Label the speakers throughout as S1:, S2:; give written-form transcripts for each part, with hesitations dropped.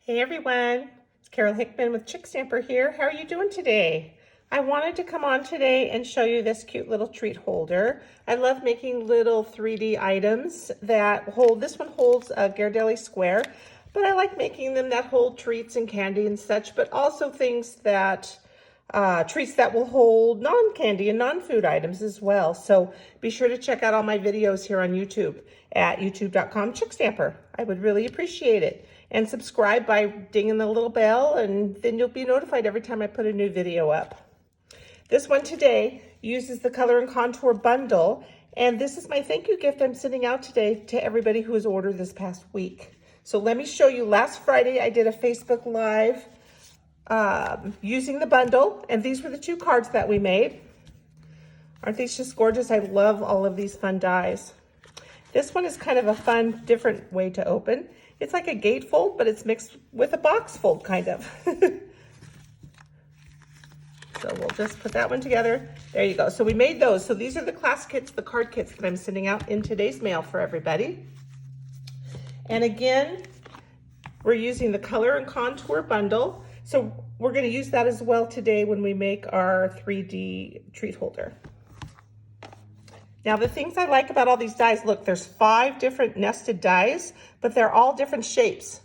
S1: Hey everyone, it's Carol Hickman with Chickstamper here. How are you doing today? I wanted to come on today and show you this cute little treat holder. I love making little 3D items that hold, this one holds a Ghirardelli square, but I like making them that hold treats and candy and such, but also things that, treats that will hold non-candy and non-food items as well. So be sure to check out all my videos here on YouTube at youtube.com/Chickstamper. I would really appreciate it. And subscribe by dinging the little bell, and then you'll be notified every time I put a new video up. This one today uses the Color and Contour bundle, and this is my thank you gift I'm sending out today to everybody who has ordered this past week. So let me show you. Last Friday I did a Facebook Live using the bundle, and these were the two cards that we made. Aren't these just gorgeous? I love all of these fun dies. This one is kind of a fun, different way to open. It's like a gatefold, but it's mixed with a box fold, kind of. So we'll just put that one together. There you go. So we made those. So these are the class kits, the card kits that I'm sending out in today's mail for everybody. And again, we're using the Color and Contour bundle. So we're going to use that as well today when we make our 3D treat holder. Now the things I like about all these dies, look, there's 5 different nested dies, but they're all different shapes.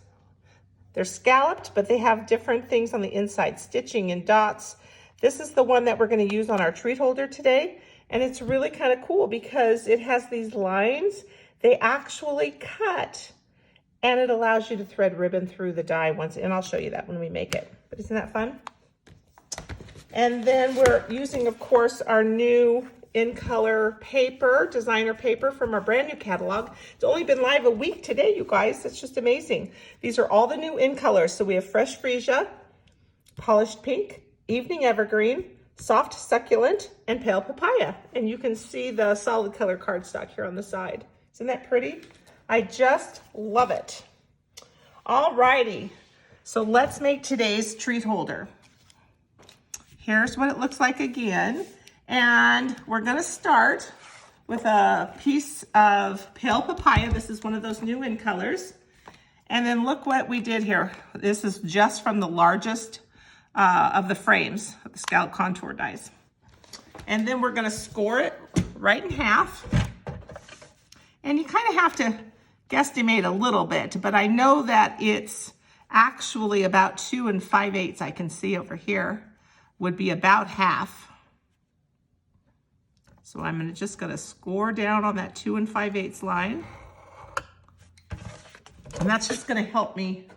S1: They're scalloped, but they have different things on the inside, stitching and dots. This is the one that we're going to use on our treat holder today, and it's really kind of cool because it has these lines. They actually cut, and it allows you to thread ribbon through the die once, and I'll show you that when we make it. But isn't that fun? And then we're using, of course, our new in color paper, designer paper from our brand new catalog. It's only been live a week today, you guys. It's just amazing. These are all the new in colors. So we have fresh freesia, polished pink, evening evergreen, soft succulent, and pale papaya. And you can see the solid color cardstock here on the side. Isn't that pretty? I just love it. All righty. So let's make today's treat holder. Here's what it looks like again. And we're gonna start with a piece of pale papaya. This is one of those new in colors. And then look what we did here. This is just from the largest of the frames of the scallop contour dies. And then we're gonna score it right in half. And you kind of have to guesstimate a little bit, but I know that it's actually about 2 5/8, I can see over here, would be about half. So I'm just gonna score down on that 2 5/8 line. And that's just gonna help me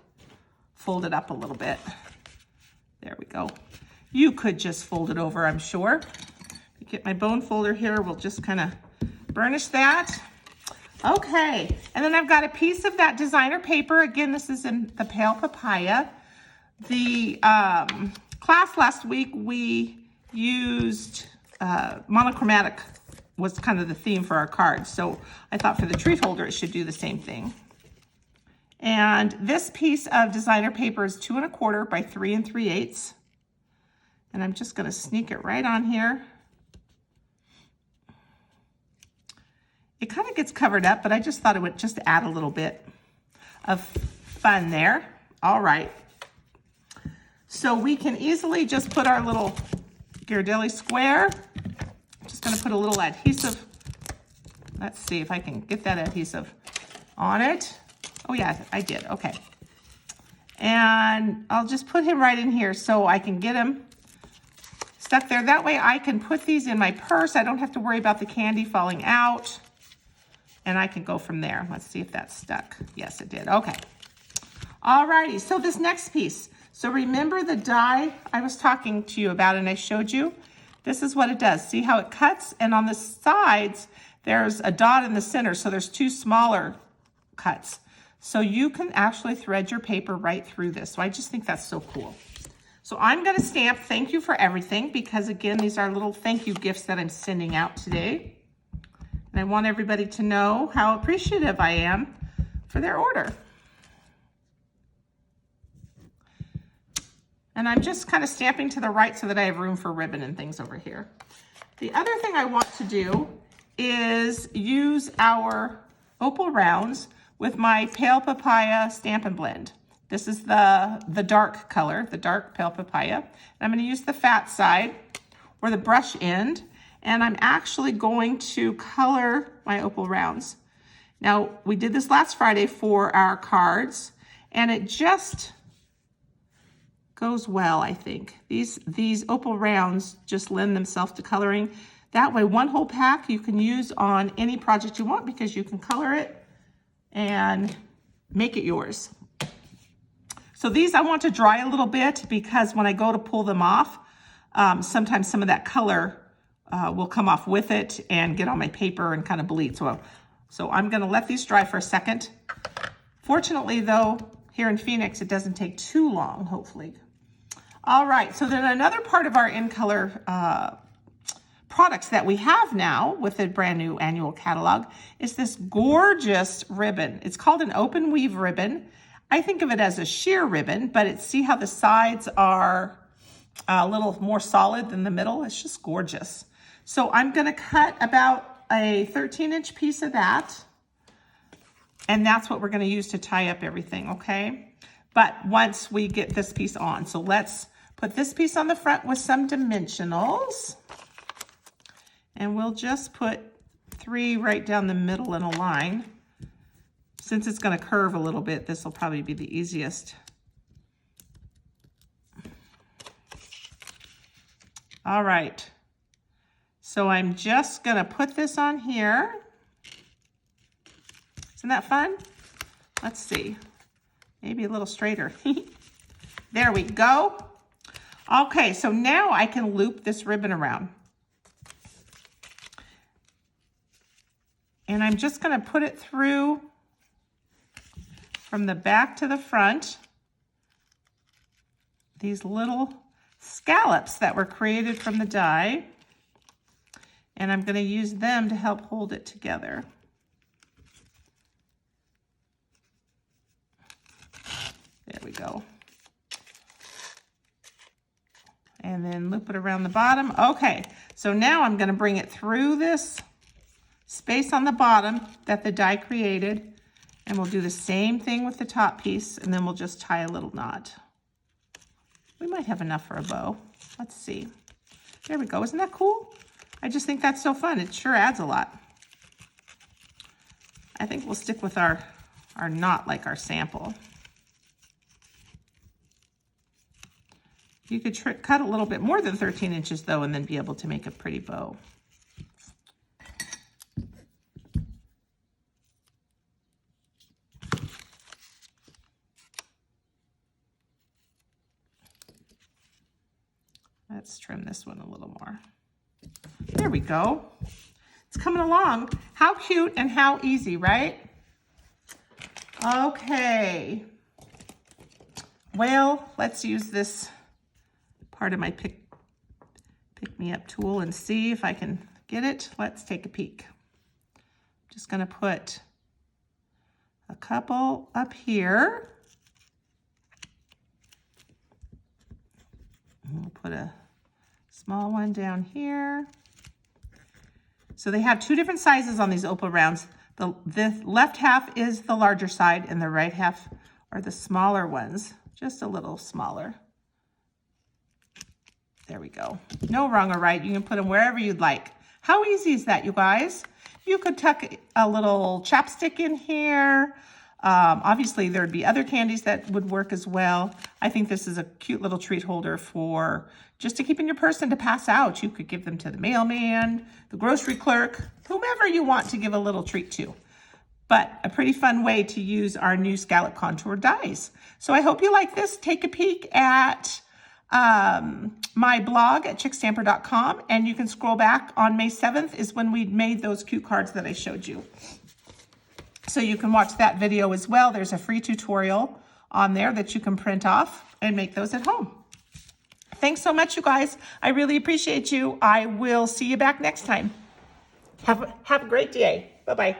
S1: fold it up a little bit. There we go. You could just fold it over, I'm sure. Get my bone folder here, we'll just kind of burnish that. Okay, and then I've got a piece of that designer paper. Again, this is in the pale papaya. The class last week, we used monochromatic was kind of the theme for our cards. So I thought for the treat holder, it should do the same thing. And this piece of designer paper is 2 1/4 by 3 3/8. And I'm just gonna sneak it right on here. It kind of gets covered up, but I just thought it would just add a little bit of fun there. All right. So we can easily just put our little Ghirardelli square. I'm just gonna put a little adhesive. Let's see if I can get that adhesive on it. Oh yeah, I did, okay. And I'll just put him right in here so I can get him stuck there. That way I can put these in my purse. I don't have to worry about the candy falling out. And I can go from there. Let's see if that's stuck. Yes, it did, okay. All righty, so this next piece. So remember the die I was talking to you about and I showed you? This is what it does. See how it cuts? And on the sides, there's a dot in the center, so there's 2 smaller cuts. So you can actually thread your paper right through this. So I just think that's so cool. So I'm gonna stamp thank you for everything because again, these are little thank you gifts that I'm sending out today. And I want everybody to know how appreciative I am for their order. And I'm just kind of stamping to the right so that I have room for ribbon and things over here. The other thing I want to do is use our opal rounds with my pale papaya Stampin' Blend. This is the dark color, the dark pale papaya. And I'm going to use the fat side or the brush end, and I'm actually going to color my opal rounds. Now, we did this last Friday for our cards, and it just goes well, I think. These opal rounds just lend themselves to coloring. That way, one whole pack you can use on any project you want because you can color it and make it yours. So these I want to dry a little bit because when I go to pull them off, sometimes some of that color will come off with it and get on my paper and kind of bleed. So I'm going to let these dry for a second. Fortunately, though, here in Phoenix, it doesn't take too long, hopefully. All right, so then another part of our in color products that we have now with the brand new annual catalog is this gorgeous ribbon. It's called an open weave ribbon. I think of it as a sheer ribbon, but see how the sides are a little more solid than the middle? It's just gorgeous. So I'm gonna cut about a 13-inch piece of that, and that's what we're gonna use to tie up everything, okay? But once we get this piece on, so let's put this piece on the front with some dimensionals, and we'll just put 3 right down the middle in a line. Since it's gonna curve a little bit, this will probably be the easiest. All right, so I'm just gonna put this on here. Isn't that fun? Let's see, maybe a little straighter. There we go. Okay, so now I can loop this ribbon around. And I'm just gonna put it through from the back to the front, these little scallops that were created from the die, and I'm going to use them to help hold it together. There we go. And then loop it around the bottom. Okay, so now I'm going to bring it through this space on the bottom that the die created, and we'll do the same thing with the top piece, and then we'll just tie a little knot. We might have enough for a bow. Let's see. There we go. Isn't that cool? I just think that's so fun. It sure adds a lot. I think we'll stick with our knot like our sample. You could cut a little bit more than 13 inches though, and then be able to make a pretty bow. Let's trim this one a little more. There we go. It's coming along. How cute and how easy, right? Okay. Well, let's use this part of my pick me up tool and see if I can get it. Let's take a peek. I'm just gonna put a couple up here. And we'll put a small one down here. So they have 2 different sizes on these opal rounds. The left half is the larger side and the right half are the smaller ones, just a little smaller. There we go. No wrong or right. You can put them wherever you'd like. How easy is that, you guys? You could tuck a little chapstick in here. Obviously, there'd be other candies that would work as well. I think this is a cute little treat holder for just to keep in your purse and to pass out. You could give them to the mailman, the grocery clerk, whomever you want to give a little treat to. But a pretty fun way to use our new scallop contour dies. So I hope you like this. Take a peek at my blog at Chickstamper.com, and you can scroll back. On May 7th is when we made those cute cards that I showed you. So you can watch that video as well. There's a free tutorial on there that you can print off and make those at home. Thanks so much, you guys. I really appreciate you. I will see you back next time. Have a great day. Bye-bye.